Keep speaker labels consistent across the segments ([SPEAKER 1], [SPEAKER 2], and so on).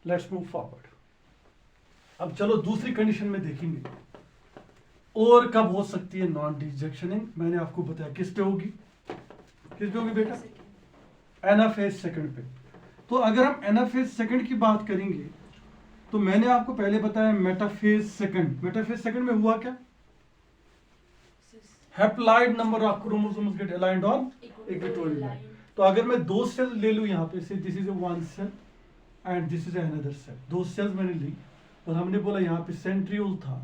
[SPEAKER 1] Let's move forward. अब चलो दूसरी कंडीशन में देखेंगे और कब हो सकती है नॉन डिजक्शनिंग। मैंने आपको बताया किस पे होगी, किस पे होगी बेटा, एनाफेज सेकंड पे। तो अगर हम एनाफेज सेकंड की बात करेंगे तो मैंने आपको पहले बताया मेटाफेज सेकंड। मेटाफेज सेकंड में हुआ क्या, haploid number of chromosomes get aligned on equatorial line. तो अगर मैं दो सेल ले लूं यहाँ पे से, this is one cell and this is another cell, दो सेल्स मैंने ली और हमने बोला यहाँ पे सेंट्रियोल था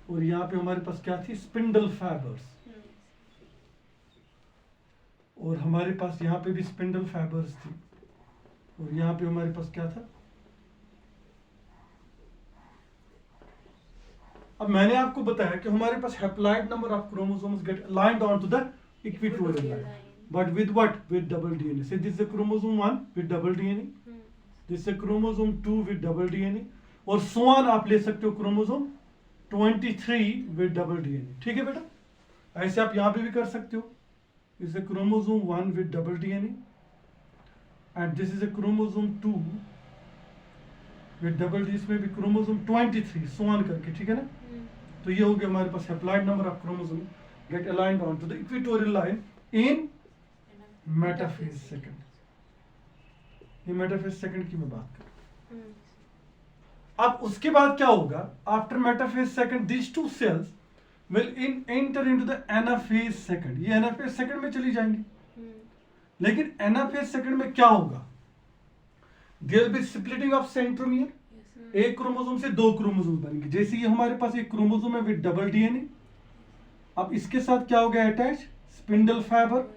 [SPEAKER 1] और यहाँ पे हमारे पास क्या थी, स्पिंडल फाइबर्स, और हमारे पास यहाँ पे भी स्पिंडल फाइबर्स थी और यहाँ पे हमारे पास क्या था। अब मैंने आपको बताया कि हमारे पास haploid number of chromosomes get aligned on to the equatorial line, but with what, with double DNA. So this is chromosome 1 with double DNA, this is chromosome 2 with double DNA, और सो ऑन आप ले सकते हो chromosome 23 with double DNA. ठीक है बेटा, ऐसे आप यहां पे भी कर सकते हो। This is chromosome 1 with double DNA and this is chromosome 2 with double D, इसमें भी क्रोमोसोम 23 सो ऑन करके। ठीक है ना, तो ये हो गया हमारे पास haploid number of chromosome get aligned on to the equatorial line in metaphase second. ये मेटाफेज सेकंड की मैं बात कर रहा हूं। अब उसके बाद क्या होगा, after metaphase second this two cells will enter into the anaphase second. ये एनाफेज सेकंड में चली जाएंगी, लेकिन एनाफेज सेकंड में क्या होगा, there will be splitting of centromere. एक क्रोमोसोम से दो क्रोमोसोम बनेंगे। जैसे ये हमारे पास एक क्रोमोसोम है विद डबल डीएनए, अब इसके साथ क्या हो गया अटैच, स्पिंडल फाइबर।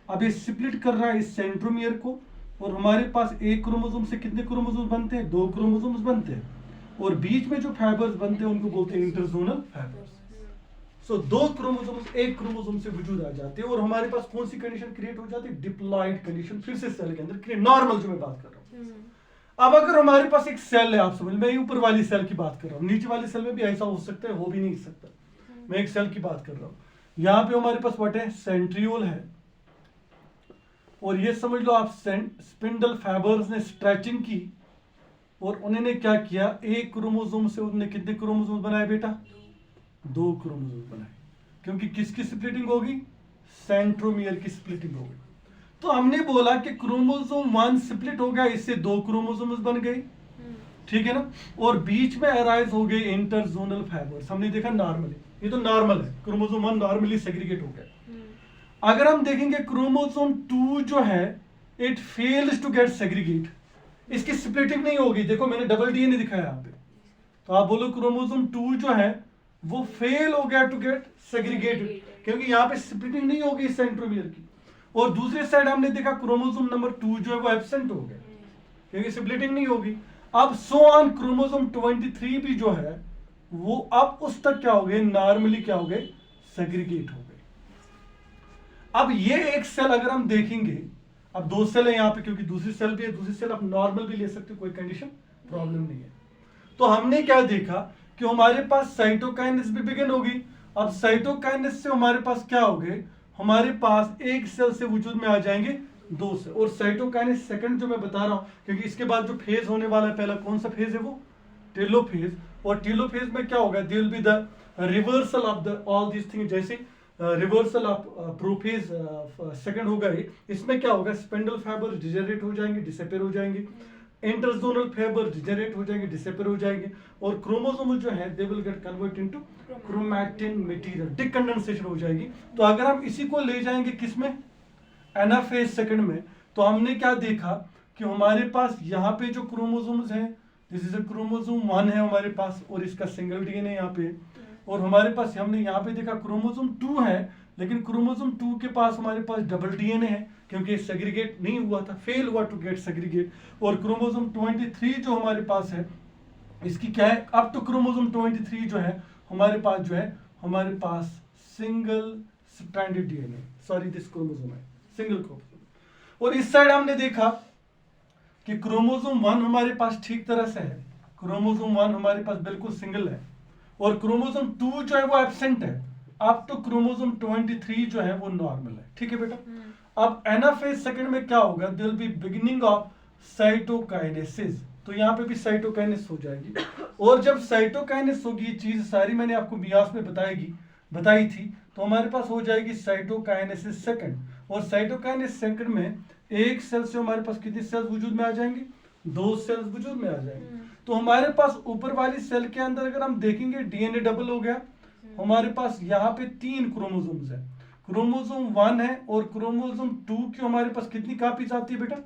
[SPEAKER 1] अब ये स्प्लिट कर रहा है इस सेंट्रोमियर को, और हमारे पास एक क्रोमोसोम से कितने क्रोमोसोम्स बनते हैं, दो क्रोमोसोम्स बनते हैं, और बीच में जो फाइबर्स बनते हैं उनको बोलते हैं इंटरजोनल फाइबर्स। सो दो क्रोमोसोम्स एक क्रोमोसोम से वजूद आ जाते हैं और हमारे पास कौन सी कंडीशन क्रिएट हो जाती है, डिप्लॉइड कंडीशन, फिर से सेल के अंदर क्रिएट, नॉर्मल जो मैं बात कर रहा हूँ। अब अगर हमारे पास एक सेल है, आप समझ, मैं ऊपर वाली सेल की बात कर रहा हूँ, नीचे वाली सेल में भी ऐसा हो सकता है, हो भी नहीं सकता। मैं एक सेल की बात कर रहा हूँ, यहाँ पे हमारे पास व्हाट है, सेंट्रियोल है, और ये समझ लो आप स्पिंडल फाइबर्स ने स्ट्रेचिंग की और उन्होंने क्या किया, एक क्रोमोसोम से उन्होंने कितने क्रोमोसोम बनाए बेटा, दो क्रोमोसोम बनाए, क्योंकि किसकी स्प्लिटिंग होगी, सेंट्रोमियर की स्प्लिटिंग होगी। तो हमने बोला कि क्रोमोसोम 1 स्प्लिट हो गया, इससे दो क्रोमोसोम्स बन गए, ठीक है ना, और बीच में अराइज हो गए इंटरजोनल फाइबर्स। हमने देखा नॉर्मली, ये तो नॉर्मल है, क्रोमोसोम 1 नॉर्मली सेग्रीगेट हो गया। अगर हम देखेंगे क्रोमोसोम 2 जो है, it fails to get segregate, इसकी स्प्लिटिंग नहीं होगी। देखो मैंने डबल डीएनए दिखाया यहाँ पे, तो आप बोलो क्रोमोसोम 2 जो है वो फेल हो गया टू गेट सेग्रीगेटेड, क्योंकि यहाँ पे स्प्लिटिंग नहीं होगी सेंट्रोमियर की। और दूसरे साइड हमने देखा क्रोमोसोम नंबर 2 जो है वो एब्सेंट हो गया, क्योंकि स्प्लिटिंग नहीं होगी। अब सो ऑन क्रोमोसोम 23 भी जो है वो अब उस तक क्या हो गए, नॉर्मली क्या हो गए, सेग्रीगेट हो गए। अब ये एक सेल अगर हम देखेंगे, अब दो सेल है यहाँ पे, क्योंकि दूसरी सेल भी है, दूसरी सेल आप नॉर्मल भी ले सकते हो, कोई कंडीशन प्रॉब्लम नहीं है। तो हमने क्या देखा कि हमारे पास साइटोकाइनेसिस भी बिगिन होगी। अब साइटोकाइनेसिस से हमारे पास क्या हो गए, हमारे पास एक सेल से वजूद में आ जाएंगे दो सेल। और साइटोकाइनेसिस सेकंड जो मैं बता रहा हूं, क्योंकि इसके बाद जो फेज होने वाला है, पहला कौन सा फेज है, वो टेलोफेज। और टेलोफेज में क्या होगा, there will be the reversal of the all this thing, जैसे रिवर्सल ऑफ प्रोफेज सेकंड होगा ये। इसमें क्या होगा, स्पिंडल फाइबर डिजेनरेट हो जाएंगे, डिसअपीयर हो जाएंगे, इंटरजोनल फाइबर डिजेनरेट हो जाएंगे, डिसअपीयर हो जाएंगे, और क्रोमोसोम जो है they will get convert into chromatin material, decondensation हो जाएगी। तो अगर हम इसी को ले जाएंगे किसमें, एनाफेज सेकंड में, तो हमने क्या देखा कि हमारे पास यहाँ पे जो क्रोमोसोम्स हैं, दिस इज क्रोमोसोम 1 है हमारे पास, और इसका सिंगल डीएनए यहाँ पे, और हमारे पास हमने यहाँ पे देखा क्रोमोसोम 2 है, लेकिन क्रोमोसोम 2 के पास हमारे पास डबल डीएनए है, क्योंकि सेग्रीगेट नहीं हुआ था, फेल हुआ टू गेट सेग्रीगेट। और क्रोमोसोम 23 जो हमारे पास है, इसकी क्या है, अब तो क्रोमोसोम 23 जो है हमारे पास जो है, हमारे पास single stranded DNA, sorry this chromosome है सिंगल क्रोमोसोम। और इस साइड हमने देखा कि क्रोमोसोम 1 हमारे पास ठीक तरह से है, क्रोमोसोम 1 हमारे पास बिल्कुल सिंगल है, और क्रोमोसोम 2 जो है वो एब्सेंट है। अब तो क्रोमोसोम 23 जो है वो नॉर्मल है, ठीक है बेटा। अब एनाफेज सेकंड में क्या होगा, there will be beginning of cytokinesis, तो यहाँ पे भी साइटोकाइनेस हो जाएगी। और जब साइटोकाइनेस होगी, ये चीज सारी मैंने आपको मियास में बताई थी, तो हमारे पास हो जाएगी साइटोकाइनेसिस सेकंड। और साइटोकाइनेसिस सेकंड में एक सेल से हमारे पास कितने सेल्स वजूद में आ जाएंगे? 2 सेल्स वजूद में आ जाएंगे। तो हमारे पास ऊपर वाली सेल के अंदर अगर हम देखेंगे डीएनए डबल हो गया, हमारे पास यहाँ पे 3 क्रोमोसोम्स है। क्रोमोसोम 1 है और क्रोमोसोम 2 की हमारे पास कितनी कॉपीज आती है बेटा?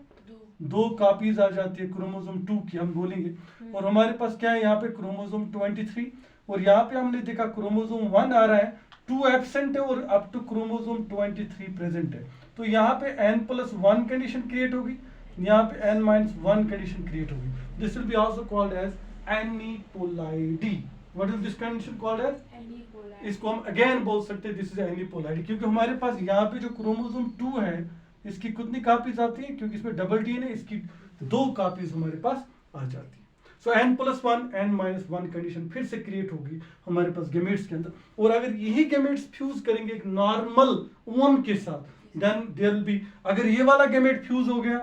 [SPEAKER 1] 2 कॉपीज आ जाती है क्रोमोसोम 2 की, हम बोलेंगे। और हमारे पास क्या है यहाँ पे? क्रोमोसोम 23। और यहाँ पे हमने देखा क्रोमोसोम 1 आ रहा है, 2 एब्सेंट है और अप टू क्रोमोसोम 23 प्रेजेंट है। तो यहाँ पे n+1 कंडीशन क्रिएट होगी, यहाँ पे n-1 कंडीशन क्रिएट होगी। This will be also called as aneuploidy. What is this condition called as? Aneuploidy. इसको हम अगेन बोल सकते हैं दिस इज एनीपोलाइडी, क्योंकि हमारे पास यहाँ पे जो क्रोमोसोम 2 है इसकी कितनी कॉपीज आती है? क्योंकि इसमें डबल डीएनए, इसकी 2 कॉपीज हमारे पास आ जाती है। सो n+1 n-1 कंडीशन फिर से क्रिएट होगी हमारे पास गेमेट्स के अंदर। और अगर यही गेमेट्स फ्यूज करेंगे एक नॉर्मल ओम के साथ, देन देयर विल बी, अगर ये वाला गेमेट फ्यूज हो गया,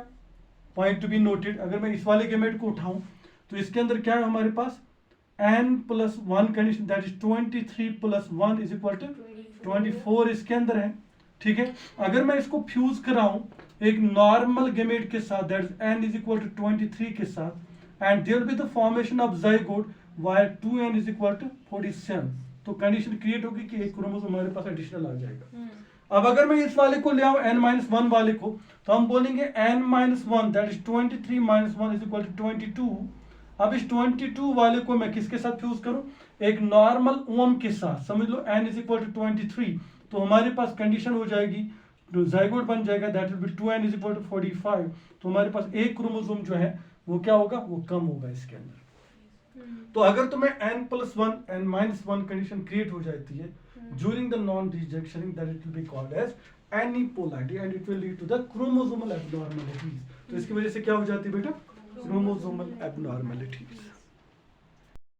[SPEAKER 1] पॉइंट टू बी नोटेड, अगर मैं इस वाले गेमेट को उठाऊं तो इसके अंदर क्या है हमारे पास? n+1 condition, that is 23 + 1 is equal to 24 इसके अंदर है। ठीक है, अगर मैं इसको फ्यूज कराऊं एक नॉर्मल गेमेट के साथ, that is n is equal to 23 के साथ, and there will be the formation of zygote where 2n is equal to 47। तो कंडीशन क्रिएट होगी कि एक क्रोमोसोम हमारे पास एडिशनल आ जाएगा। अब अगर मैं इस वाले को ले आऊं n-1 वाले को, तो हम बोलेंगे n-1 that is 23 - 1 is equal to 22। अब इस 22 वाले को मैं किसके साथ फ्यूज करूं? एक नॉर्मल ओम के साथ। समझ लो n इज इक्वल टू 23, तो हमारे पास कंडीशन हो जाएगी, जाइगोट बन जाएगा, that will be 2n is equal to 45। तो हमारे पास एक क्रोमोसोम जो है वो क्या होगा? वो कम होगा इसके अंदर। तो अगर तुम्हें n+1 n-1 कंडीशन क्रिएट हो जाती है during the non-rejection, that it will be called as aneuploidy and it will lead to the chromosomal abnormalities। तो इसकी वजह से क्या हो जाती है बेटा? chromosomal abnormalities।